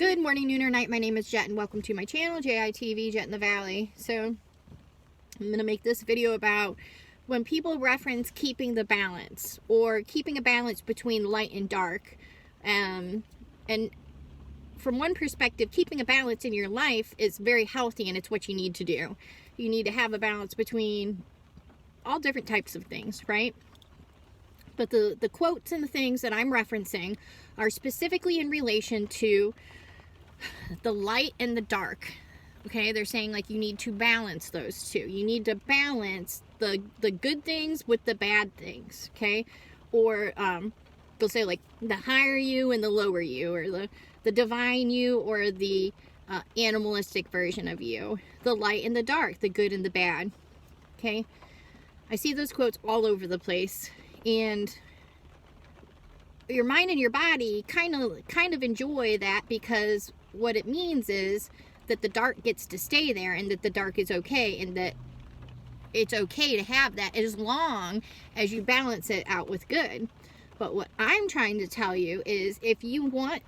Good morning, noon, or night. My name is Jet, and welcome to my channel, JITV, Jet in the Valley. So, I'm going to make this video about when people reference keeping the balance, or keeping a balance between light and dark. And from one perspective, keeping a balance in your life is very healthy, and it's what you need to do. You need to have a balance between all different types of things, right? But the quotes and the things that I'm referencing are specifically in relation to the light and the dark. Okay, they're saying like you need to balance those two. You need to balance the good things with the bad things. Okay, or they'll say like the higher you and the lower you, or the divine you or the animalistic version of you, the light and the dark, the good and the bad. Okay, I see those quotes all over the place, and your mind and your body kind of enjoy that, because what it means is that the dark gets to stay there, and that the dark is okay, and that it's okay to have that as long as you balance it out with good. But what I'm trying to tell you is, if you want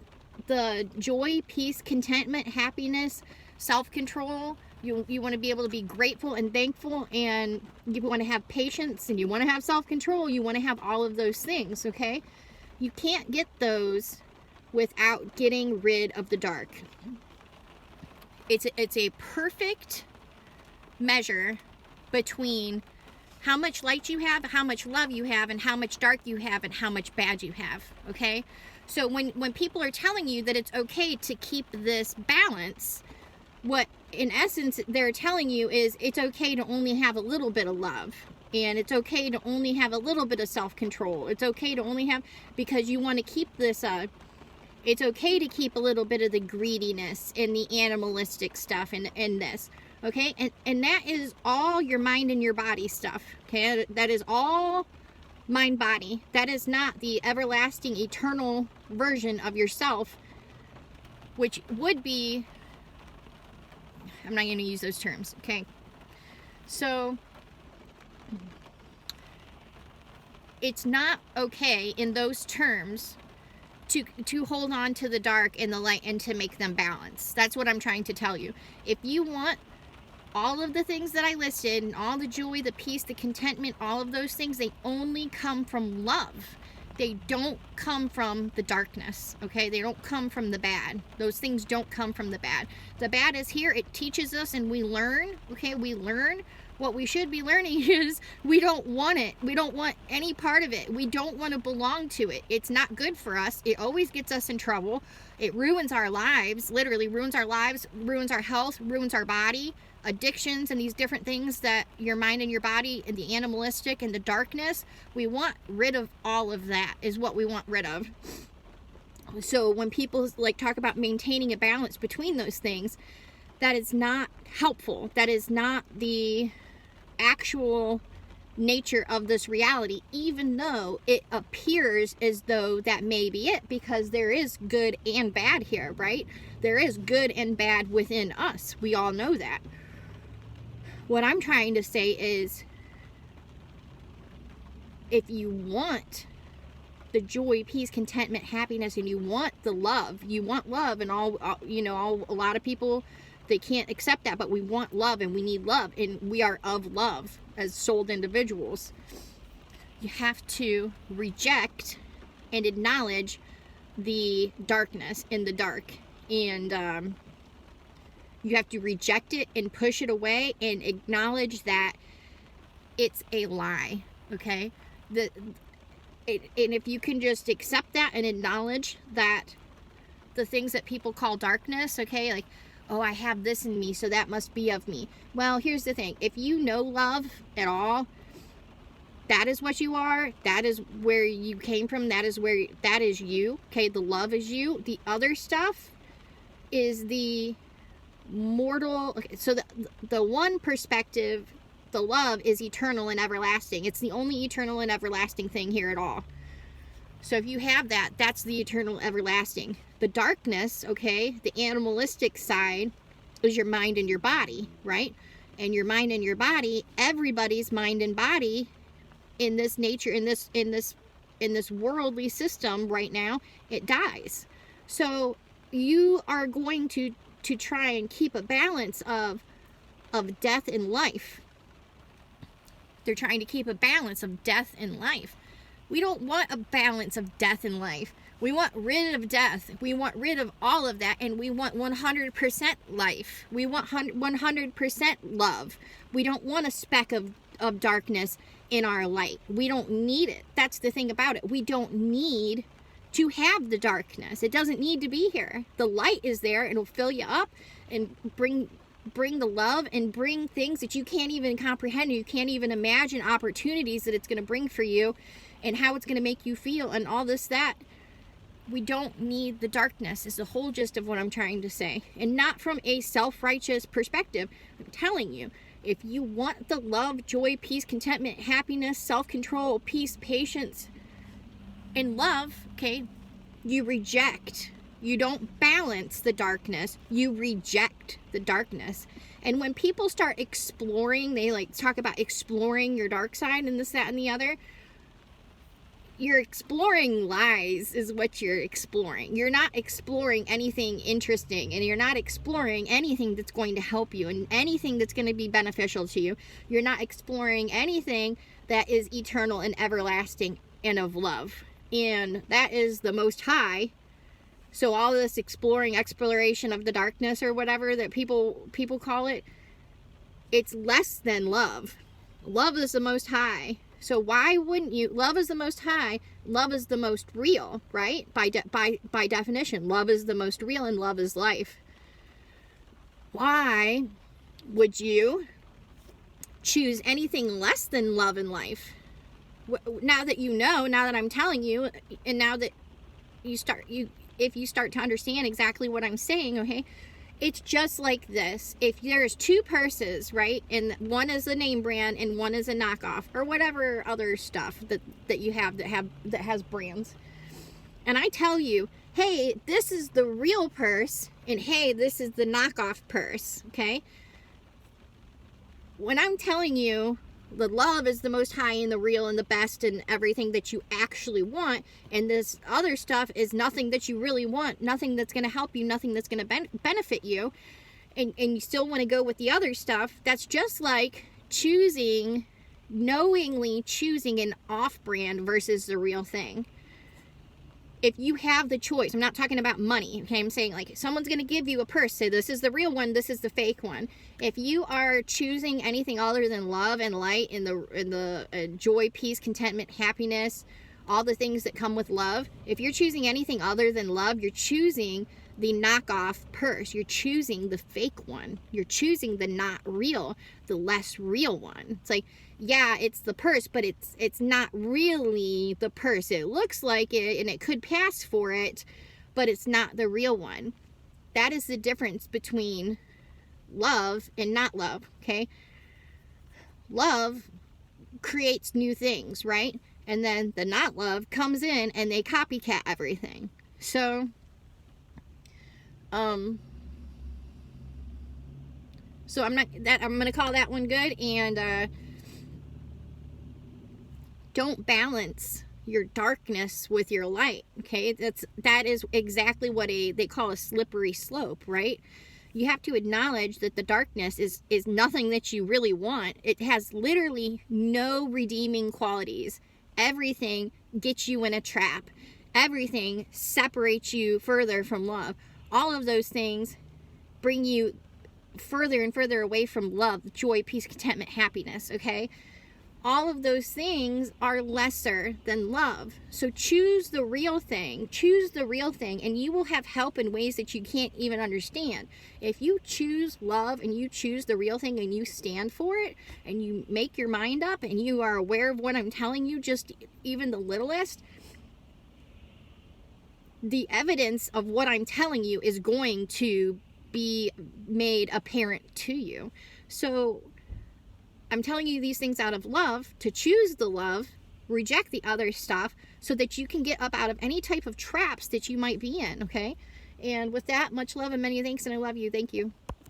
the joy, peace, contentment, happiness, self-control, you want to be able to be grateful and thankful, and you want to have patience, and you want to have self-control, you want to have all of those things, okay? You can't get those without getting rid of the dark. It's a perfect measure between how much light you have, how much love you have, and how much dark you have, and how much bad you have, okay? So when people are telling you that it's okay to keep this balance, what in essence they're telling you is it's okay to only have a little bit of love, and it's okay to only have a little bit of self-control. It's okay to only have, because you want to keep this it's okay to keep a little bit of the greediness and the animalistic stuff in this, okay? And that is all your mind and your body stuff, okay? That is all mind body. That is not the everlasting eternal version of yourself, which would be, I'm not going to use those terms, okay? So it's not okay in those terms to hold on to the dark and the light and to make them balance. That's what I'm trying to tell you. If you want all of the things that I listed, and all the joy, the peace, the contentment, all of those things, they only come from love. They don't come from the darkness, okay? They don't come from the bad. Those things don't come from the bad. The bad is here. It teaches us, and we learn, okay? We learn. What we should be learning is we don't want it. We don't want any part of it. We don't want to belong to it. It's not good for us. It always gets us in trouble. It ruins our lives, literally ruins our lives, ruins our health, ruins our body, addictions, and these different things that your mind and your body, and the animalistic and the darkness, we want rid of all of that, is what we want rid of. So when people like talk about maintaining a balance between those things, that is not helpful. That is not the actual nature of this reality, even though it appears as though that may be it, because there is good and bad here, right? There is good and bad within us. We all know that. What I'm trying to say is, if you want the joy, peace, contentment, happiness, and you want the love, and a lot of people, they can't accept that, but we want love, and we need love, and we are of love as souled individuals. You have to reject and acknowledge the darkness in the dark, and you have to reject it and push it away and acknowledge that it's a lie, okay? And if you can just accept that and acknowledge that the things that people call darkness, okay, like, oh, I have this in me, so that must be of me. Well, here's the thing. If you know love at all, that is what you are. That is where you came from. That is you. Okay, the love is you. The other stuff is the mortal. Okay, so the one perspective, the love, is eternal and everlasting. It's the only eternal and everlasting thing here at all. So if you have that, that's the eternal everlasting. The darkness, okay, the animalistic side, is your mind and your body, right? And your mind and your body, everybody's mind and body in this nature, in this worldly system right now, it dies. So you are going to try and keep a balance of death and life. They're trying to keep a balance of death and life. We don't want a balance of death and life. We want rid of death. We want rid of all of that, and we want 100% life. We want 100% love. We don't want a speck of darkness in our light. We don't need it. That's the thing about it. We don't need to have the darkness. It doesn't need to be here. The light is there, and it'll fill you up and bring the love and bring things that you can't even comprehend. You can't even imagine opportunities that it's going to bring for you and how it's going to make you feel and all this, that. We don't need the darkness is the whole gist of what I'm trying to say. And not from a self-righteous perspective. I'm telling you, if you want the love, joy, peace, contentment, happiness, self-control, peace, patience, and love, okay, you reject. You don't balance the darkness. You reject the darkness. And when people start exploring, they like talk about exploring your dark side and this, that, and the other. You're exploring lies is what you're exploring. You're not exploring anything interesting, and you're not exploring anything that's going to help you and anything that's going to be beneficial to you. You're not exploring anything that is eternal and everlasting and of love. And that is the Most High. So all this exploration of the darkness or whatever that people call it, it's less than love. Love is the Most High. So why wouldn't you? Love is the Most High. Love is the most real, right? By definition, love is the most real, and love is life. Why would you choose anything less than love and life? Now that you know, now that I'm telling you, and now that if you start to understand exactly what I'm saying, okay? It's just like this. If there's two purses, right, and one is a name brand and one is a knockoff or whatever other stuff that you have that has brands, and I tell you, hey, this is the real purse, and hey, this is the knockoff purse, okay? When I'm telling you the love is the Most High and the real and the best and everything that you actually want, and this other stuff is nothing that you really want, nothing that's going to help you, nothing that's going to benefit you, and you still want to go with the other stuff, that's just like knowingly choosing an off-brand versus the real thing. If you have the choice, I'm not talking about money, okay? I'm saying like someone's going to give you a purse, say this is the real one, this is the fake one. If you are choosing anything other than love and light and the joy, peace, contentment, happiness, all the things that come with love, if you're choosing anything other than love, you're choosing the knockoff purse. You're choosing the fake one. You're choosing the not real, the less real one. It's like, yeah, it's the purse, but it's not really the purse. It looks like it, and it could pass for it, but it's not the real one. That is the difference between love and not love, okay? Love creates new things, right? And then the not love comes in and they copycat everything. So I'm going to call that one good. And don't balance your darkness with your light, okay? That is exactly what they call a slippery slope, right? You have to acknowledge that the darkness is nothing that you really want. It has literally no redeeming qualities. Everything gets you in a trap. Everything separates you further from love. All of those things bring you further and further away from love, joy, peace, contentment, happiness, okay? All of those things are lesser than love. So choose the real thing. Choose the real thing, and you will have help in ways that you can't even understand. If you choose love and you choose the real thing and you stand for it and you make your mind up and you are aware of what I'm telling you, just even the littlest, the evidence of what I'm telling you is going to be made apparent to you. So I'm telling you these things out of love, to choose the love, reject the other stuff, so that you can get up out of any type of traps that you might be in, okay? And with that, much love and many thanks, and I love you. Thank you.